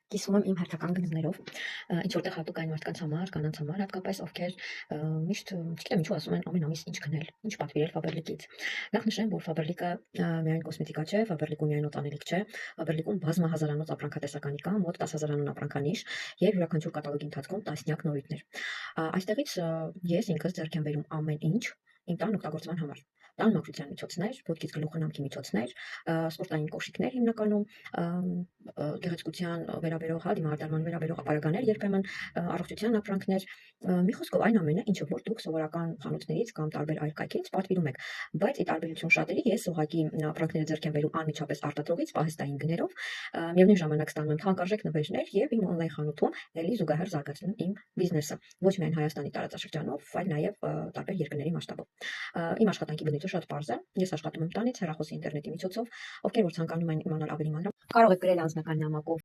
Կիսում եմ իմ հերթական գնումներով, ինչ որտեղ հատուկ այն մարդկանց համար, կանանց համար հատկապես, ովքեր միշտ չգիտեմ ինչու ասում են ամեն ամիս ինչ գնել, ինչ պատվիրել Faberlic-ից։ Նախ նշեմ, որ Faberlic-ը միայն կոսմետիկա չէ, Faberlic-ում միայն օծանելիք չէ, Faberlic-ում բազմահազարանոց ապրանքատեսականի կա, մոտ 10,000-անուն ապրանքանիշ եւ յուրաքանչյուր կատալոգի ընթացքում տասնյակ նորույթներ։ Այստեղից ես ինքս ձեռք եմ բերում ամեն ինչ իմ տան օգտագործման համար։ Տան մաքրության միջոցներ, ոտքից գլուխը նամքի միջոցներ, սպորտային կոշիկներ հիմնականում, գեղեցկության վերաբերող, դիմահարդարման վերաբերող ապարագաներ երբեմն, առողջության ապրանքներ, մի խոսքով այն ամենը, ինչը որ դուք սովորական խանութներից կամ տարբեր այլ կայքերից պատվիրում եք, բայց ի տարբերություն շատերի ես ուղղակի ապրանքները ձեռք եմ բերում անմիջապես արտադրողից պահեստային գներով, միևնույն ժամանակ ստանում եմ թանկարժեք նվերներ եւ իմ օնլայն խանութում ելի զուգահեռ զարգացնում իմ բիզնեսը, ոչ միայն Հայաստանի տարածաշրջանով, այլ նաեւ տարբեր երկրների մասշտաբով։ Իմ աշխատանքի բնույթը շատ պարզ է, ես աշխատում եմ տանից հեռախոսի ինտերնետի միջոցով, ովքեր որ ցանկանում են իմանալ ավելի մանրամասն, կարող եք գրել անձնական նամակով